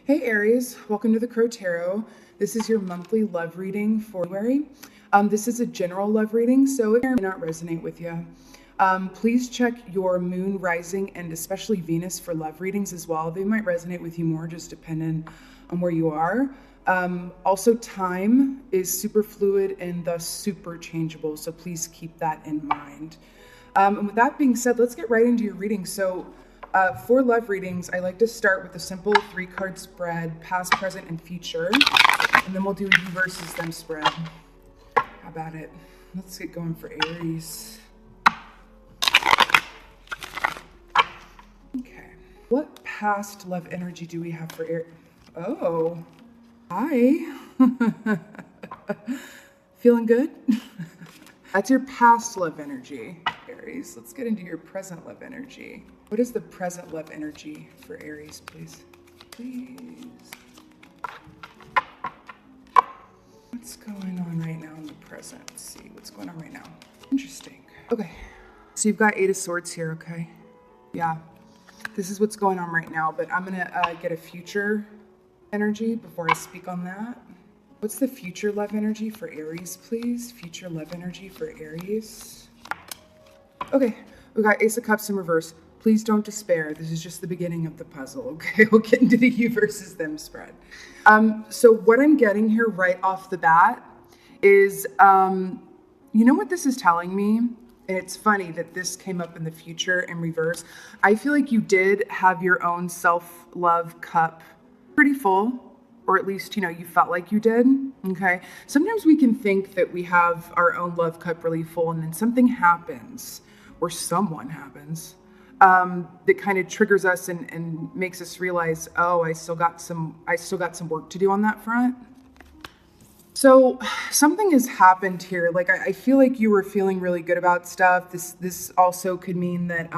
Hey Aries, welcome to the Crow Tarot. This is your monthly love reading for February. This is a general love reading, so it may not resonate with you. Please check your moon, rising, and especially Venus for love readings as well. They might resonate with you more, just depending on where you are. Also, time is super fluid and thus super changeable, so please keep that in mind. And with that being said, let's get right into your reading. So for love readings, I like to start with a simple 3-card spread, past, present, and future. And then we'll do you versus them spread. How about it? Let's get going for Aries. Okay. What past love energy do we have for Aries? Oh, hi. Feeling good? That's your past love energy, Aries. Let's get into your present love energy. What is the present love energy for Aries, please? Please. What's going on right now in the present? Let's see what's going on right now. Interesting. Okay. So you've got 8 of Swords here, okay? Yeah. This is what's going on right now, but I'm going to get a future energy before I speak on that. What's the future love energy for Aries, please? Future love energy for Aries. Okay, we got Ace of Cups in reverse. Please don't despair. This is just the beginning of the puzzle, okay? We'll get into the you versus them spread. So what I'm getting here right off the bat is, you know what this is telling me? And it's funny that this came up in the future in reverse. I feel like you did have your own self-love cup pretty full. Or at least, you know, you felt like you did, okay? Sometimes we can think that we have our own love cup really full and then something happens, or someone happens, that kind of triggers us and makes us realize, oh, I still got some work to do on that front. So something has happened here. Like, I feel like you were feeling really good about stuff. This also could mean that,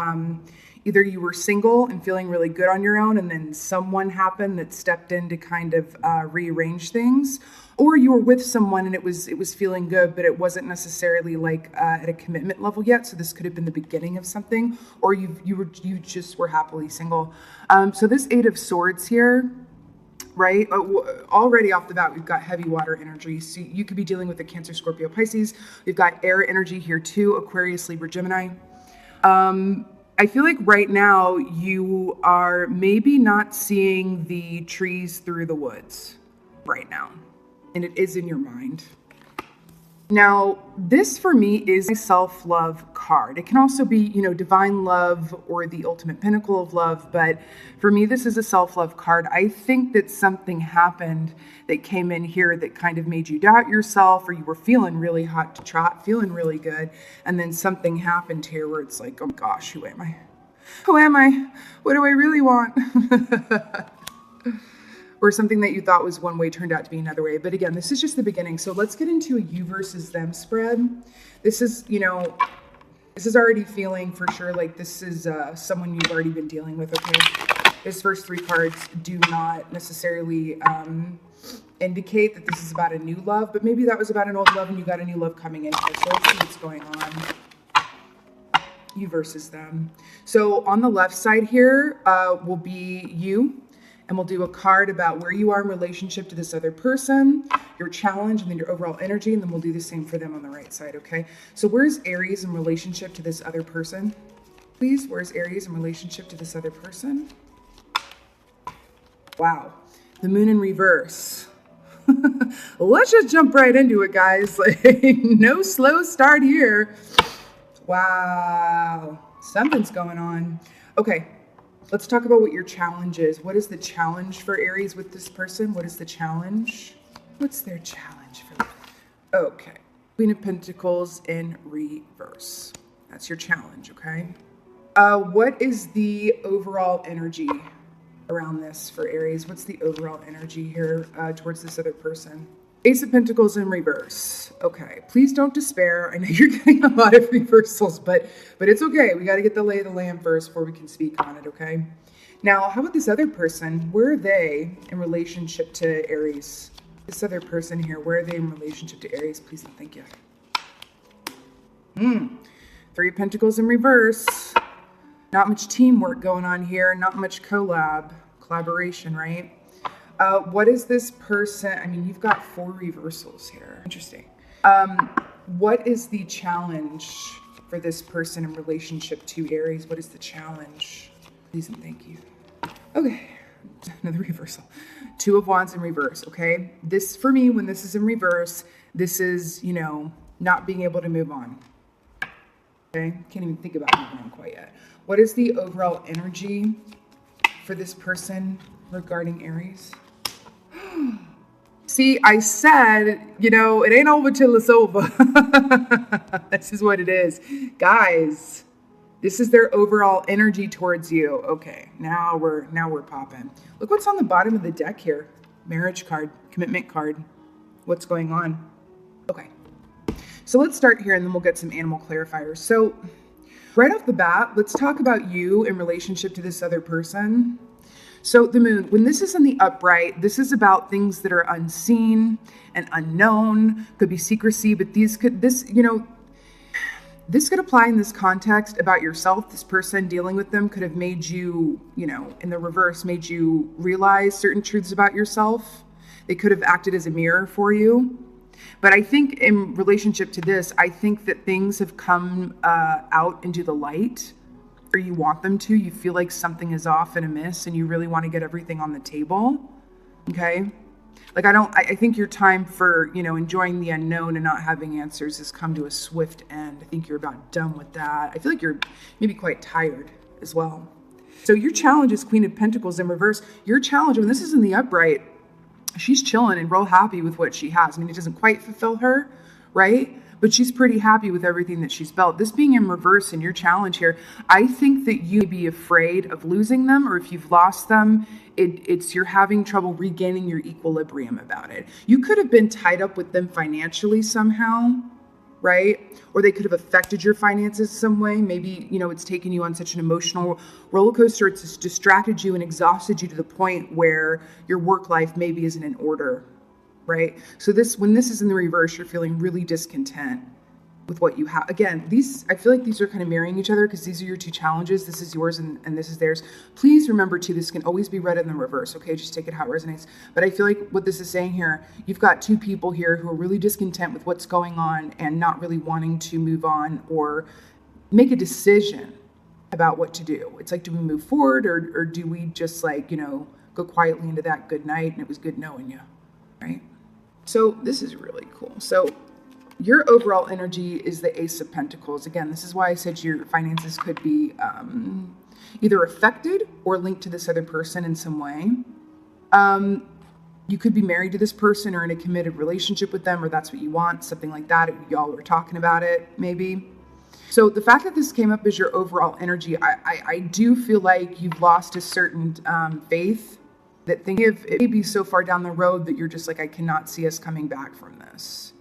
either you were single and feeling really good on your own and then someone happened that stepped in to kind of rearrange things, or you were with someone and it was feeling good, but it wasn't necessarily like at a commitment level yet. So this could have been the beginning of something, or you just were happily single. So this 8 of Swords here, right? Already off the bat, we've got heavy water energy. So you could be dealing with a Cancer, Scorpio, Pisces. We've got air energy here too, Aquarius, Libra, Gemini. I feel like right now you are maybe not seeing the trees through the woods right now, and it is in your mind. Now, this for me is a self-love card. It can also be, you know, divine love or the ultimate pinnacle of love, but for me, this is a self-love card. I think that something happened that came in here that kind of made you doubt yourself, or you were feeling really hot to trot, feeling really good, and then something happened here where it's like, oh my gosh, who am I? Who am I? What do I really want? Or something that you thought was one way turned out to be another way. But again, this is just the beginning. So let's get into a you versus them spread. This is, you know, this is already feeling for sure like this is someone you've already been dealing with, okay? These first 3 cards do not necessarily indicate that this is about a new love, but maybe that was about an old love and you got a new love coming in here. So let's see what's going on. You versus them. So on the left side here will be you. And we'll do a card about where you are in relationship to this other person, your challenge, and then your overall energy. And then we'll do the same for them on the right side, okay? So where's Aries in relationship to this other person? Please, where's Aries in relationship to this other person? Wow. The moon in reverse. Let's just jump right into it, guys. Like, no slow start here. Wow. Something's going on. Okay. Let's talk about what your challenge is. What is the challenge for Aries with this person? What is the challenge? What's their challenge for them? Okay. Queen of Pentacles in reverse. That's your challenge, okay? What is the overall energy around this for Aries? What's the overall energy here towards this other person? Ace of Pentacles in reverse. Okay, please don't despair. I know you're getting a lot of reversals, but it's okay. We got to get the lay of the land first before we can speak on it, okay? Now, how about this other person? Where are they in relationship to Aries? This other person here, where are they in relationship to Aries? Please and thank you. 3 of Pentacles in reverse. Not much teamwork going on here. Not much collaboration, right? What is this person? I mean, you've got 4 reversals here. Interesting. What is the challenge for this person in relationship to Aries? What is the challenge? Please and thank you. Okay, another reversal. 2 of Wands in reverse, okay? This, for me, when this is in reverse, this is, you know, not being able to move on. Okay, can't even think about moving on quite yet. What is the overall energy for this person regarding Aries? See, I said, you know, it ain't over till it's over. This is what it is. Guys, this is their overall energy towards you. Okay, now we're popping. Look what's on the bottom of the deck here. Marriage card, commitment card. What's going on? Okay. So let's start here and then we'll get some animal clarifiers. So right off the bat, let's talk about you in relationship to this other person. So the moon, when this is in the upright, this is about things that are unseen and unknown, could be secrecy, but this could apply in this context about yourself. This person dealing with them could have made you, you know, in the reverse, made you realize certain truths about yourself. They could have acted as a mirror for you. But I think in relationship to this, I think that things have come out into the light, or you want them to. You feel like something is off and amiss and you really want to get everything on the table. Okay. Like I think your time for, you know, enjoying the unknown and not having answers has come to a swift end. I think you're about done with that. I feel like you're maybe quite tired as well. So your challenge is Queen of Pentacles in reverse. Your challenge, when this is in the upright, she's chilling and real happy with what she has. I mean, it doesn't quite fulfill her, right? But she's pretty happy with everything that she's built. This being in reverse in your challenge here, I think that you may be afraid of losing them, or if you've lost them, it's you're having trouble regaining your equilibrium about it. You could have been tied up with them financially somehow, right? Or they could have affected your finances some way. Maybe, you know, it's taken you on such an emotional roller coaster. It's just distracted you and exhausted you to the point where your work life maybe isn't in order, right? So when this is in the reverse, you're feeling really discontent with what you have. Again, I feel like these are kind of marrying each other because these are your 2 challenges. This is yours and this is theirs. Please remember too, this can always be read in the reverse, okay? Just take it how it resonates. But I feel like what this is saying here, you've got 2 people here who are really discontent with what's going on and not really wanting to move on or make a decision about what to do. It's like, do we move forward or do we just like, you know, go quietly into that good night and it was good knowing you, right? So this is really cool. So your overall energy is the Ace of Pentacles. Again, this is why I said your finances could be either affected or linked to this other person in some way. You could be married to this person or in a committed relationship with them, or that's what you want, something like that. Y'all were talking about it, maybe. So the fact that this came up as your overall energy, I do feel like you've lost a certain faith that it may be so far down the road that you're just like, I cannot see us coming back from this.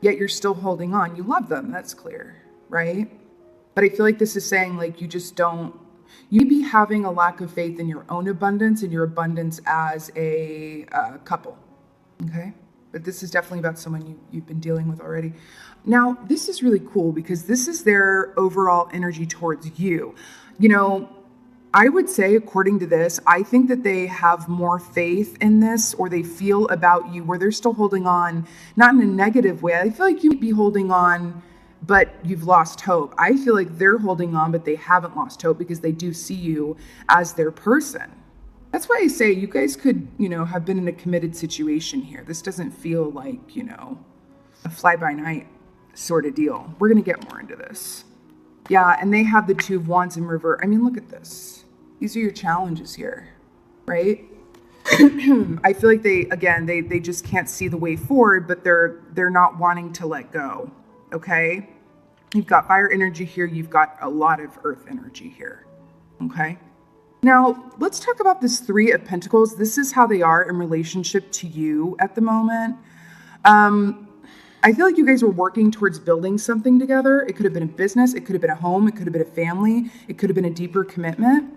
Yet you're still holding on. You love them, that's clear, right? But I feel like this is saying like you may be having a lack of faith in your own abundance and your abundance as a couple, okay? But this is definitely about someone you've been dealing with already. Now, this is really cool because this is their overall energy towards you. You know, I would say, according to this, I think that they have more faith in this, or they feel about you where they're still holding on, not in a negative way. I feel like you might be holding on, but you've lost hope. I feel like they're holding on, but they haven't lost hope because they do see you as their person. That's why I say you guys could, you know, have been in a committed situation here. This doesn't feel like, you know, a fly-by-night sort of deal. We're going to get more into this. Yeah, and they have the 2 of Wands in reverse. I mean, look at this. These are your challenges here, right? I feel like they just can't see the way forward, but they're not wanting to let go, okay? You've got fire energy here. You've got a lot of earth energy here, okay? Now, let's talk about this 3 of Pentacles. This is how they are in relationship to you at the moment. I feel like you guys were working towards building something together. It could have been a business. It could have been a home. It could have been a family. It could have been a deeper commitment.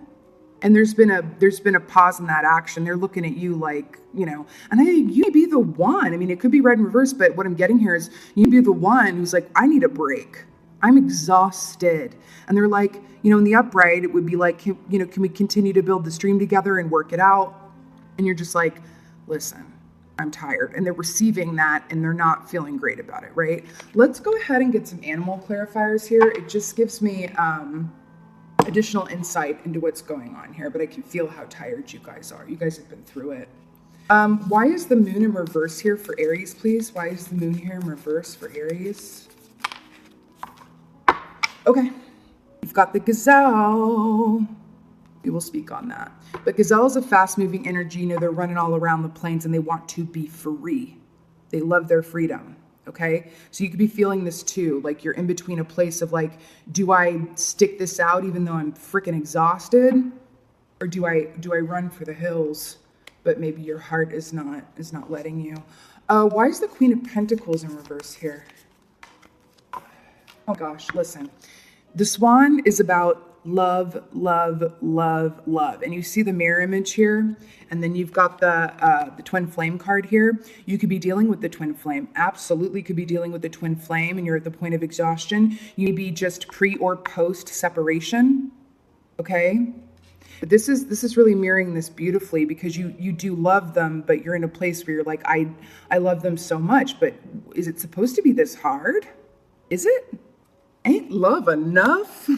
And there's been a pause in that action. They're looking at you like, you know, and I think you may be the one. I mean, it could be read in reverse, but what I'm getting here is you be the one who's like, I need a break. I'm exhausted. And they're like, you know, in the upright, it would be like, can we continue to build this dream together and work it out? And you're just like, listen, I'm tired. And they're receiving that and they're not feeling great about it, right? Let's go ahead and get some animal clarifiers here. It just gives me additional insight into what's going on here, but I can feel how tired you guys are. You guys have been through it. Why is the moon in reverse here for Aries, please? Why is the moon here in reverse for Aries? Okay, we've got the gazelle. We will speak on that. But gazelle is a fast-moving energy. You know, they're running all around the plains and they want to be free. They love their freedom, okay? So you could be feeling this too, like you're in between a place of like, do I stick this out even though I'm freaking exhausted? Or do I run for the hills? But maybe your heart is not letting you. Why is the Queen of Pentacles in reverse here? Oh gosh, listen. The swan is about love, love, love, love. And you see the mirror image here, and then you've got the twin flame card here. You could be dealing with the twin flame. Absolutely could be dealing with the twin flame, and you're at the point of exhaustion. You may be just pre or post separation, okay? But this is really mirroring this beautifully, because you do love them, but you're in a place where you're like, I love them so much, but is it supposed to be this hard? Is it? Ain't love enough?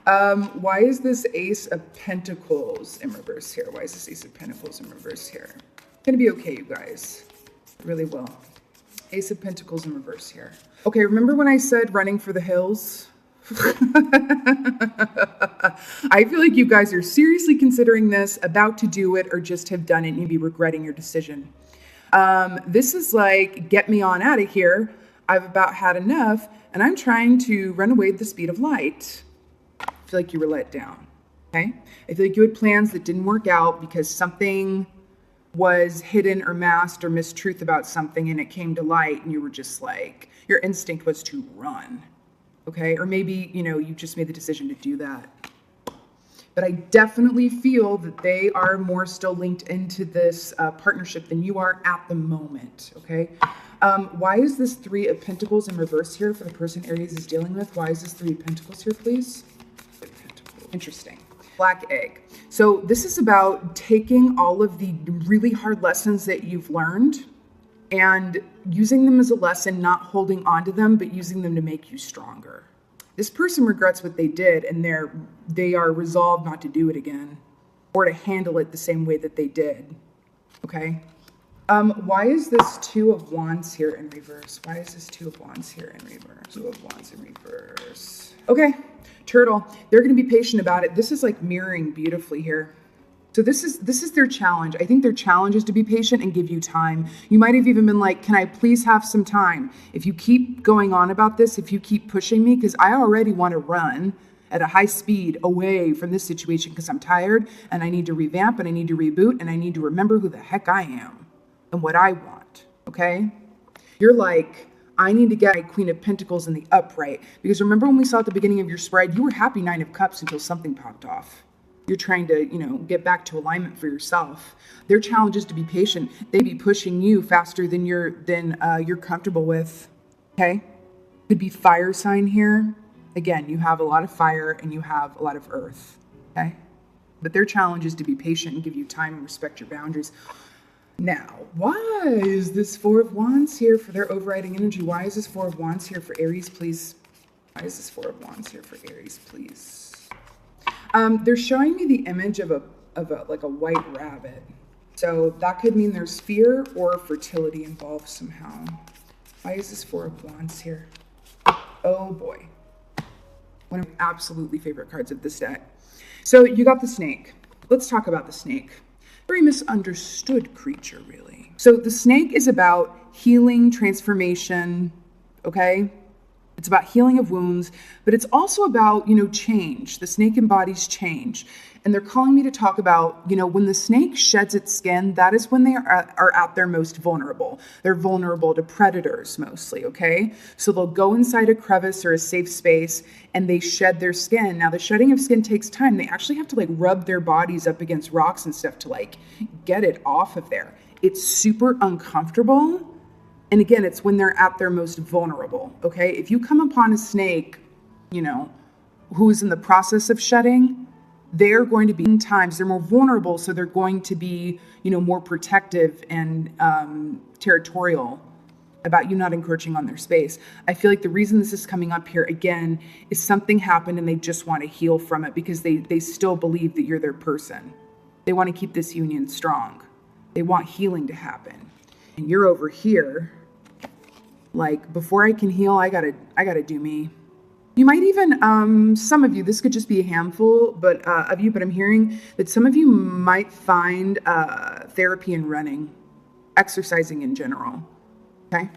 Why is this Ace of Pentacles in reverse here? Why is this Ace of Pentacles in reverse here? It's gonna be okay, you guys. It really will. Ace of Pentacles in reverse here. Okay, remember when I said running for the hills? I feel like you guys are seriously considering this, about to do it, or just have done it and you'd be regretting your decision. This is like, get me on out of here. I've about had enough, and I'm trying to run away at the speed of light. I feel like you were let down, okay? I feel like you had plans that didn't work out because something was hidden or masked or mistruth about something, and it came to light, and you were just like, your instinct was to run, okay? Or maybe, you know, you just made the decision to do that. But I definitely feel that they are more still linked into this partnership than you are at the moment, okay? Why is this Three of Pentacles in reverse here for the person Aries is dealing with? Why is this Three of Pentacles here, please? Interesting. Black egg. So this is about taking all of the really hard lessons that you've learned and using them as a lesson, not holding on to them, but using them to make you stronger. This person regrets what they did, and they are resolved not to do it again or to handle it the same way that they did, okay? Why is this Two of Wands here in reverse? Why is this Two of Wands here in reverse? Two of Wands in reverse. Okay, turtle. They're going to be patient about it. This is like mirroring beautifully here. So this is their challenge. I think their challenge is to be patient and give you time. You might have even been like, can I please have some time? If you keep going on about this, if you keep pushing me, because I already want to run at a high speed away from this situation because I'm tired and I need to revamp and I need to reboot and I need to remember who the heck I am and what I want, okay? You're like, I need to get my Queen of Pentacles in the upright, because remember when we saw at the beginning of your spread, you were happy Nine of Cups until something popped off. You're trying to, you know, get back to alignment for yourself. Their challenge is to be patient. They be pushing you faster than you're comfortable with, okay? Could be fire sign here. Again, you have a lot of fire and you have a lot of earth, okay? But their challenge is to be patient and give you time and respect your boundaries. Now, why is this Four of Wands here for their overriding energy? Why is this Four of Wands here for Aries, please? Why is this Four of Wands here for Aries, please? They're showing me the image of like a white rabbit. So that could mean there's fear or fertility involved somehow. Why is this Four of Wands here? Oh boy. One of my absolutely favorite cards of this deck. So you got the snake. Let's talk about the snake. Very misunderstood creature, really. So the snake is about healing, transformation, okay? It's about healing of wounds, but it's also about, you know, change. The snake embodies change. And they're calling me to talk about, you know, when the snake sheds its skin, that is when they are at their most vulnerable. They're vulnerable to predators mostly, okay? So they'll go inside a crevice or a safe space and they shed their skin. Now the shedding of skin takes time. They actually have to like rub their bodies up against rocks and stuff to like get it off of there. It's super uncomfortable. And again, it's when they're at their most vulnerable, okay? If you come upon a snake, you know, who is in the process of shedding, they're going to be in times, they're more vulnerable, so they're going to be, more protective and territorial about you not encroaching on their space. I feel like the reason this is coming up here again is something happened and they just want to heal from it because they still believe that you're their person. They want to keep this union strong. They want healing to happen. And you're over here, like, before I can heal, I gotta do me. You might even, some of you, this could just be a handful of you, but I'm hearing that some of you might find therapy in running, exercising in general, okay?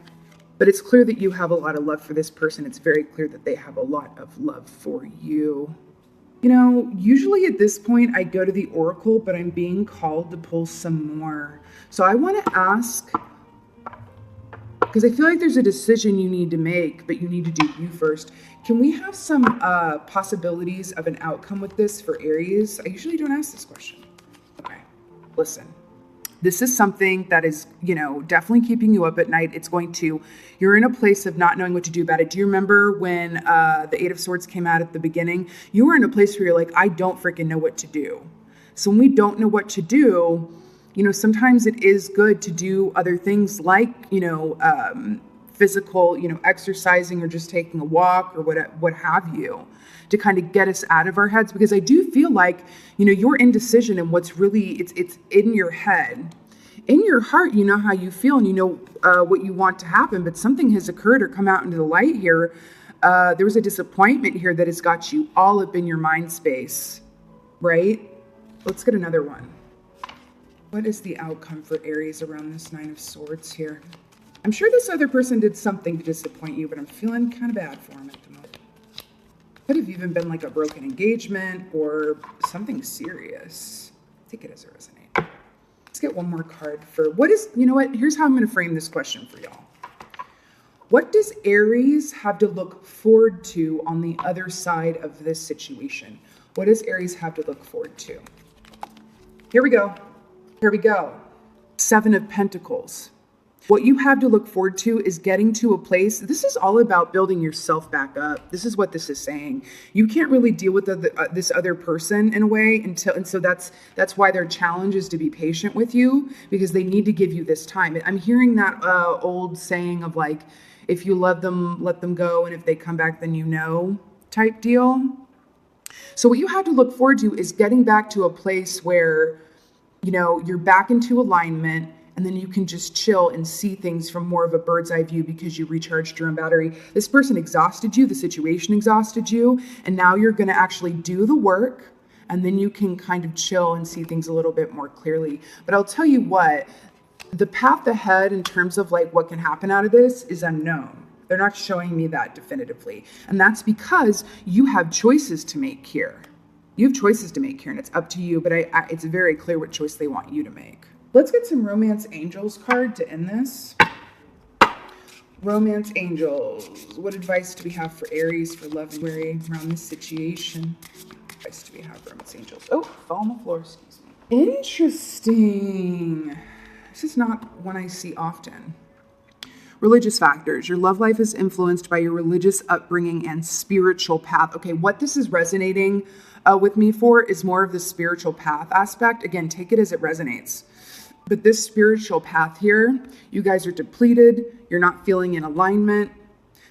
But it's clear that you have a lot of love for this person. It's very clear that they have a lot of love for you. Usually at this point, I go to the oracle, but I'm being called to pull some more. So I want to ask, because I feel like there's a decision you need to make, but you need to do you first. Can we have some possibilities of an outcome with this for Aries? I usually don't ask this question. Okay, listen. This is something that is, definitely keeping you up at night. You're in a place of not knowing what to do about it. Do you remember when the Eight of Swords came out at the beginning? You were in a place where you're like, I don't freaking know what to do. So when we don't know what to do, sometimes it is good to do other things like, physical, exercising or just taking a walk or what have you, to kind of get us out of our heads. Because I do feel like, your indecision and what's really, it's in your head. In your heart, you know how you feel and you know what you want to happen, but something has occurred or come out into the light here. There was a disappointment here that has got you all up in your mind space, right? Let's get another one. What is the outcome for Aries around this Nine of Swords here? I'm sure this other person did something to disappoint you, but I'm feeling kind of bad for him at the moment. Could have even been like a broken engagement or something serious. Take it as it resonates. Let's get one more card for here's how I'm going to frame this question for y'all. What does Aries have to look forward to on the other side of this situation? What does Aries have to look forward to? Here we go. Seven of Pentacles. What you have to look forward to is getting to a place. This is all about building yourself back up. This is what this is saying. You can't really deal with this other person in a way and so that's why their challenge is to be patient with you, because they need to give you this time. I'm hearing that old saying of like, if you love them, let them go, and if they come back, then type deal. So what you have to look forward to is getting back to a place where you're back into alignment, and then you can just chill and see things from more of a bird's eye view because you recharged your own battery. This person exhausted you, the situation exhausted you, and now you're going to actually do the work, and then you can kind of chill and see things a little bit more clearly. But I'll tell you what, the path ahead in terms of like what can happen out of this is unknown. They're not showing me that definitively. And that's because you have choices to make here. You have choices to make here, and it's up to you, but it's very clear what choice they want you to make. Let's get some Romance Angels card to end this. Romance Angels. What advice do we have for Aries for love and worry around this situation? What advice do we have for Romance Angels? Oh, fall on the floor, excuse me. Interesting. This is not one I see often. Religious factors. Your love life is influenced by your religious upbringing and spiritual path. Okay, what this is resonating with me for is more of the spiritual path aspect. Again, take it as it resonates. But this spiritual path here, you guys are depleted. You're not feeling in alignment.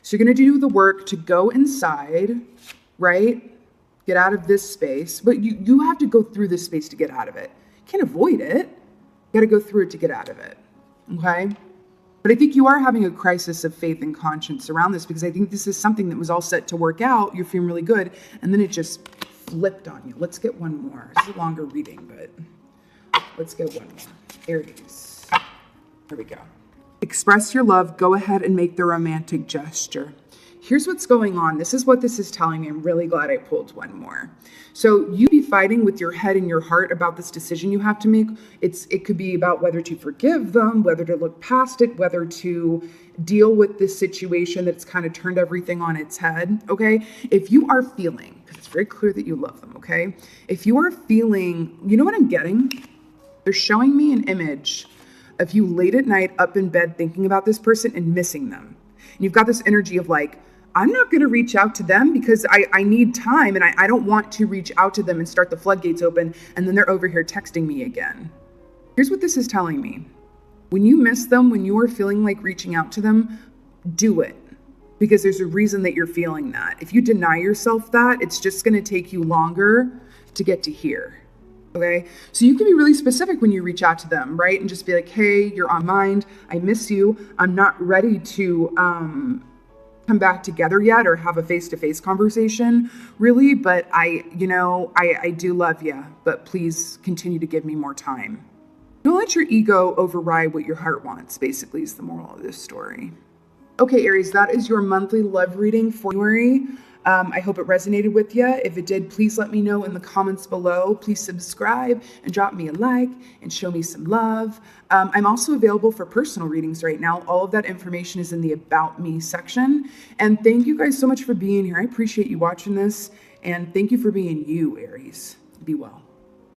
So you're going to do the work to go inside, right? Get out of this space. But you have to go through this space to get out of it. You can't avoid it. You got to go through it to get out of it. Okay? But I think you are having a crisis of faith and conscience around this, because I think this is something that was all set to work out. You're feeling really good. And then it just flipped on you. Let's get one more. It's a longer reading, but let's get one more. Aries. Here we go. Express your love. Go ahead and make the romantic gesture. Here's what's going on. This is what this is telling me. I'm really glad I pulled one more. So you be fighting with your head and your heart about this decision you have to make. It could be about whether to forgive them, whether to look past it, whether to deal with this situation that's kind of turned everything on its head, okay? If you are feeling, because it's very clear that you love them, okay? If you are feeling, you know what I'm getting? They're showing me an image of you late at night up in bed thinking about this person and missing them. And you've got this energy of like, I'm not going to reach out to them because I need time, and I don't want to reach out to them and start the floodgates open, and then they're over here texting me again. Here's what this is telling me. When you miss them, when you are feeling like reaching out to them, do it. Because there's a reason that you're feeling that. If you deny yourself that, it's just going to take you longer to get to here. Okay, so you can be really specific when you reach out to them, right? And just be like, hey, you're on mind. I miss you. I'm not ready to come back together yet or have a face-to-face conversation, really. But I do love you, but please continue to give me more time. Don't let your ego override what your heart wants, basically, is the moral of this story. Okay, Aries, that is your monthly love reading for January. I hope it resonated with you. If it did, please let me know in the comments below. Please subscribe and drop me a like and show me some love. I'm also available for personal readings right now. All of that information is in the About Me section. And thank you guys so much for being here. I appreciate you watching this. And thank you for being you, Aries. Be well.